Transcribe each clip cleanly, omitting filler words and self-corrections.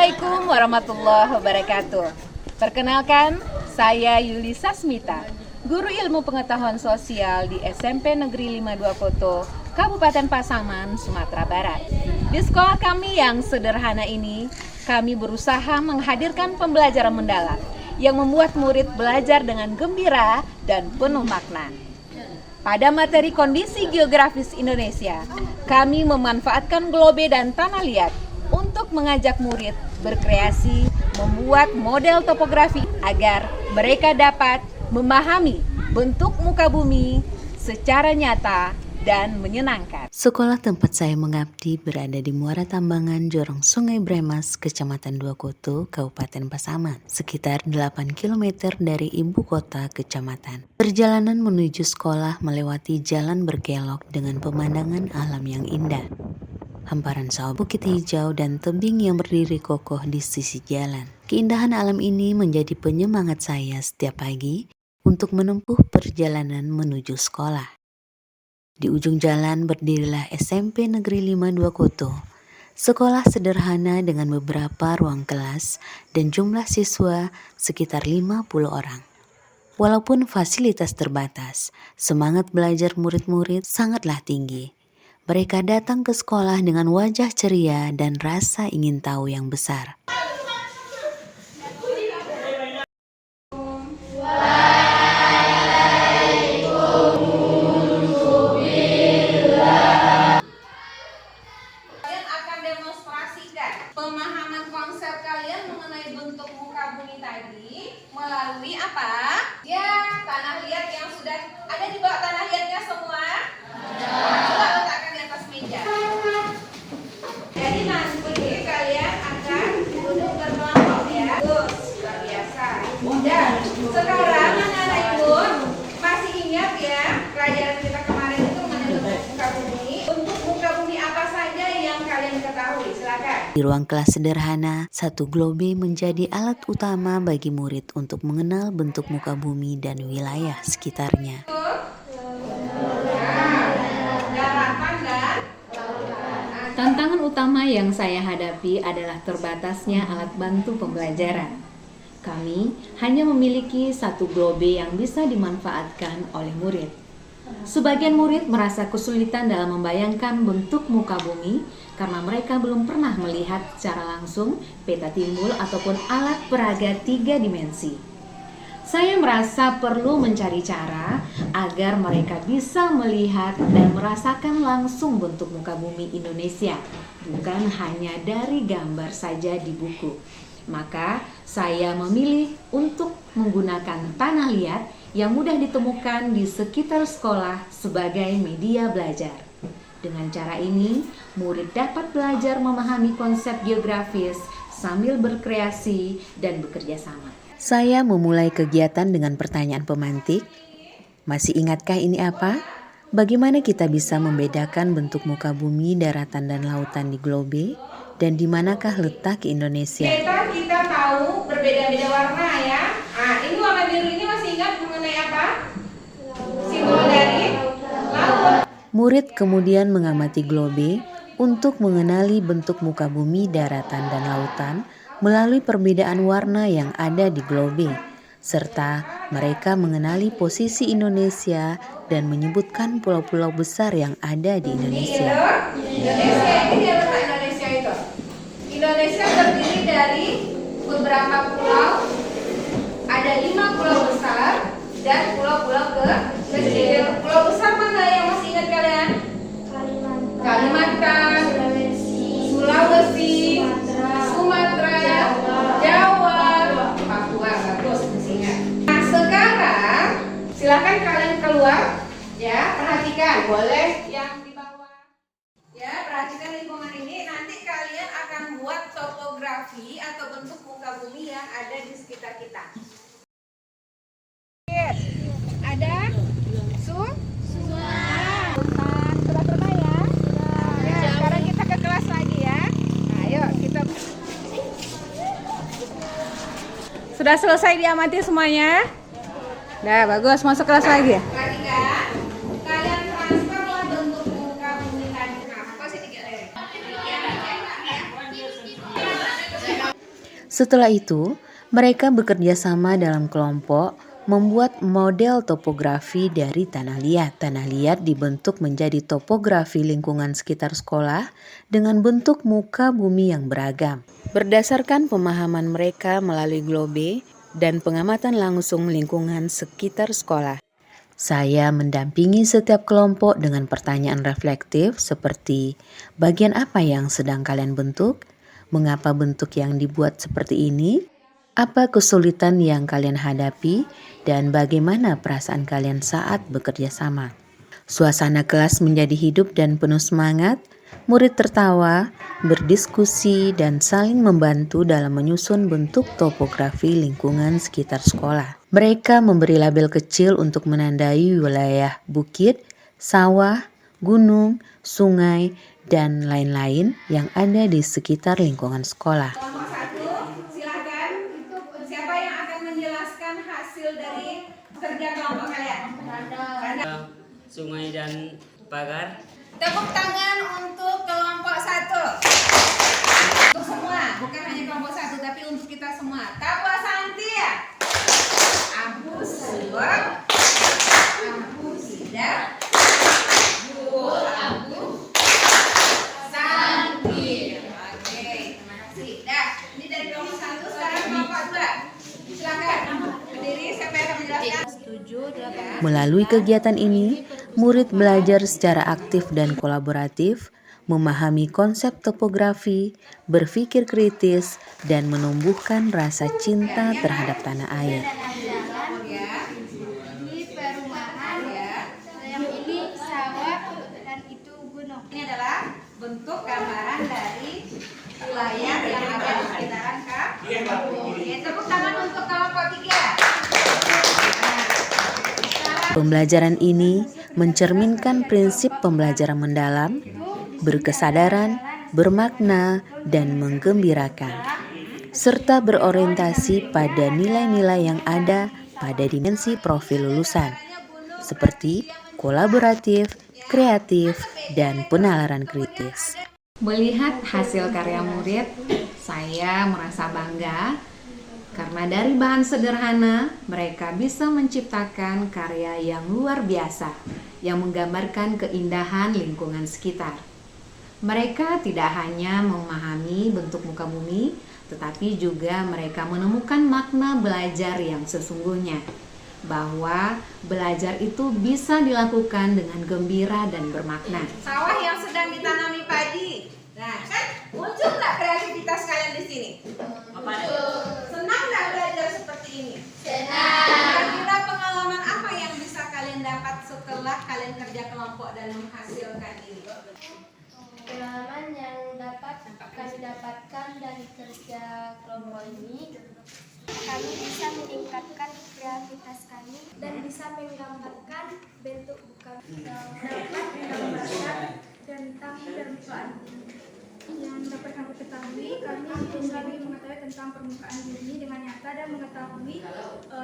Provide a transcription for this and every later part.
Assalamualaikum warahmatullahi wabarakatuh. Perkenalkan, saya Yuli Sasmita, guru ilmu pengetahuan sosial di SMP Negeri 52 Koto, Kabupaten Pasaman, Sumatera Barat. Di sekolah kami yang sederhana ini, kami berusaha menghadirkan pembelajaran mendalam yang membuat murid belajar dengan gembira dan penuh makna. Pada materi kondisi geografis Indonesia, kami memanfaatkan globe dan tanah liat untuk mengajak murid berkreasi membuat model topografi agar mereka dapat memahami bentuk muka bumi secara nyata dan menyenangkan. Sekolah tempat saya mengabdi berada di Muara Tambangan, Jorong Sungai Bremas, Kecamatan Dua Koto, Kabupaten Pasaman, sekitar 8 km dari ibu kota kecamatan. Perjalanan menuju sekolah melewati jalan berkelok dengan pemandangan alam yang indah. Hamparan sawah, bukit hijau, dan tebing yang berdiri kokoh di sisi jalan. Keindahan alam ini menjadi penyemangat saya setiap pagi untuk menempuh perjalanan menuju sekolah. Di ujung jalan berdirilah SMP Negeri 52 Koto, sekolah sederhana dengan beberapa ruang kelas dan jumlah siswa sekitar 50 orang. Walaupun fasilitas terbatas, semangat belajar murid-murid sangatlah tinggi. Mereka datang ke sekolah dengan wajah ceria dan rasa ingin tahu yang besar. Kalian akan demonstrasikan pemahaman konsep kalian mengenai bentuk muka bumi tadi melalui apa? Ya, tanah liat yang sudah ada di bawah tanah liatnya semua. Coba letakkan di atas meja. Jadi nanti kalian akan duduk berkelompok ya. Terus, luar biasa. Dan sekarang anak-anak ibu masih ingat ya pelajaran kita kemarin itu mengenai bentuk muka bumi. Bentuk muka bumi apa saja yang kalian ketahui? Silakan. Di ruang kelas sederhana, satu globe menjadi alat utama bagi murid untuk mengenal bentuk muka bumi dan wilayah sekitarnya. Tantangan utama yang saya hadapi adalah terbatasnya alat bantu pembelajaran. Kami hanya memiliki satu globe yang bisa dimanfaatkan oleh murid. Sebagian murid merasa kesulitan dalam membayangkan bentuk muka bumi karena mereka belum pernah melihat secara langsung peta timbul ataupun alat peraga 3 dimensi. Saya merasa perlu mencari cara agar mereka bisa melihat dan merasakan langsung bentuk muka bumi Indonesia, bukan hanya dari gambar saja di buku. Maka saya memilih untuk menggunakan tanah liat yang mudah ditemukan di sekitar sekolah sebagai media belajar. Dengan cara ini, murid dapat belajar memahami konsep geografis sambil berkreasi dan bekerja sama. Saya memulai kegiatan dengan pertanyaan pemantik. Masih ingatkah ini apa? Bagaimana kita bisa membedakan bentuk muka bumi, daratan, dan lautan di globe? Dan di manakah letak Indonesia? Kita tahu berbeda-beda warna ya. Nah, ini warna biru ini masih ingat mengenai apa? Simbol dari laut. Murid kemudian mengamati globe untuk mengenali bentuk muka bumi, daratan, dan lautan melalui perbedaan warna yang ada di globe, serta mereka mengenali posisi Indonesia dan menyebutkan pulau-pulau besar yang ada di Indonesia. Indonesia ini dia letak Indonesia itu. Indonesia terdiri dari beberapa pulau, ada 5 pulau besar dan pulau-pulau kecil. Pulau besar mana yang masih ingat kalian? Kalimantan, Sulawesi, Sumatera, Jawa, Papua. Bagus, masih ingat. Nah, sekarang silakan kalian keluar, ya, perhatikan. Boleh yang di bawah. Ya, perhatikan lingkungan ini. Nanti kalian akan buat topografi atau bentuk muka bumi yang ada di sekitar kita. Ada sudah selesai ya? Ya, sekarang kita ke kelas lagi ya. Nah, ayo kita. Sudah selesai diamati semuanya? Nah, bagus, masuk kelas lagi ya. Perhatikan, kalian transferlah bentuk muka bumi tadi. Nah, apa sih 3 lereng? Setelah itu, mereka bekerja sama dalam kelompok membuat model topografi dari tanah liat. Tanah liat dibentuk menjadi topografi lingkungan sekitar sekolah dengan bentuk muka bumi yang beragam. Berdasarkan pemahaman mereka melalui globe dan pengamatan langsung lingkungan sekitar sekolah, saya mendampingi setiap kelompok dengan pertanyaan reflektif seperti bagian apa yang sedang kalian bentuk? Mengapa bentuk yang dibuat seperti ini? Apa kesulitan yang kalian hadapi? Dan bagaimana perasaan kalian saat bekerja sama? Suasana kelas menjadi hidup dan penuh semangat. Murid tertawa, berdiskusi, dan saling membantu dalam menyusun bentuk topografi lingkungan sekitar sekolah. Mereka memberi label kecil untuk menandai wilayah bukit, sawah, gunung, sungai, dan lain-lain yang ada di sekitar lingkungan sekolah. Kelompok 1, silakan. Siapa yang akan menjelaskan hasil dari kerja kelompok kalian? Sungai dan pagar. Tepuk tangan untuk kelompok 1. Untuk semua, bukan hanya kelompok 1, tapi untuk kita semua. Tapa Santi ya? Abu Suwak, Abu Tidak, Bu Abu Santi. Oke, terima kasih. Dah, ini dari kelompok 1, sekarang kelompok 2. Silakan berdiri, siapa yang akan menjelaskan? Melalui kegiatan ini, murid belajar secara aktif dan kolaboratif, memahami konsep topografi, berpikir kritis, dan menumbuhkan rasa cinta terhadap tanah air. Ini perumahan, yang ini sawah, dan itu gunung. Ini adalah bentuk gambaran dari wilayah yang ada di sekitaran Oke, tepuk tangan untuk kelompok 3. Pembelajaran ini mencerminkan prinsip pembelajaran mendalam, berkesadaran, bermakna, dan menggembirakan, serta berorientasi pada nilai-nilai yang ada pada dimensi profil lulusan, seperti kolaboratif, kreatif, dan penalaran kritis. Melihat hasil karya murid, saya merasa bangga karena dari bahan sederhana mereka bisa menciptakan karya yang luar biasa yang menggambarkan keindahan lingkungan sekitar. Mereka tidak hanya memahami bentuk muka bumi, tetapi juga mereka menemukan makna belajar yang sesungguhnya, bahwa belajar itu bisa dilakukan dengan gembira dan bermakna. Sawah yang sedang ditanami padi. Nah, kan muncul nggak kreativitas kalian di sini? Senang nggak belajar seperti ini? Senang. Kira-kira pengalaman apa yang bisa kalian dapat setelah kalian kerja kelompok dan menghasilkan ini? Pengalaman yang dapat kami dapatkan dari kerja kelompok ini, kami bisa meningkatkan kreativitas kami dan bisa menggambarkan bentuk bukan dapat menggambarkan tentang permukaan bumi. Yang dapat kami ketahui, kami bisa lebih mengetahui tentang permukaan bumi dengan nyata dan mengetahui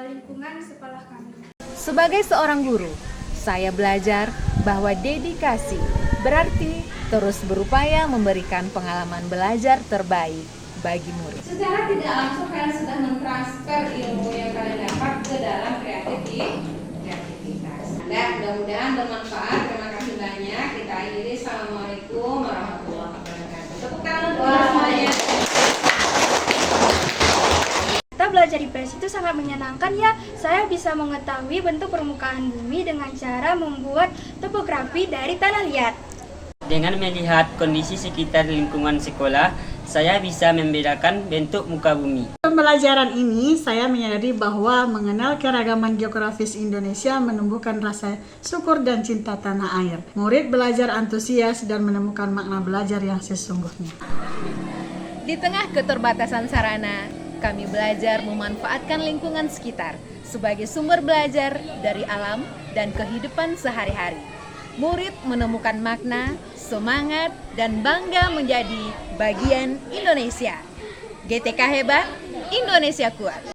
lingkungan sekolah kami. Sebagai seorang guru, saya belajar bahwa dedikasi berarti terus berupaya memberikan pengalaman belajar terbaik bagi murid. Secara tidak langsung kalian sudah mentransfer ilmu yang kalian dapat ke dalam kreativitas. Nah, mudah-mudahan bermanfaat. Terima kasih banyak. Kita akhiri. Assalamualaikum warahmatullahi wabarakatuh. Tepuk tangan untuk semuanya. Kita belajar IPS itu sangat menyenangkan ya. Saya bisa mengetahui bentuk permukaan bumi dengan cara membuat topografi dari tanah liat. Dengan melihat kondisi sekitar lingkungan sekolah, saya bisa membedakan bentuk muka bumi. Pembelajaran ini saya menyadari bahwa mengenal keragaman geografis Indonesia menumbuhkan rasa syukur dan cinta tanah air. Murid belajar antusias dan menemukan makna belajar yang sesungguhnya. Di tengah keterbatasan sarana, kami belajar memanfaatkan lingkungan sekitar sebagai sumber belajar dari alam dan kehidupan sehari-hari. Murid menemukan makna, semangat, dan bangga menjadi bagian Indonesia. GTK hebat, Indonesia kuat.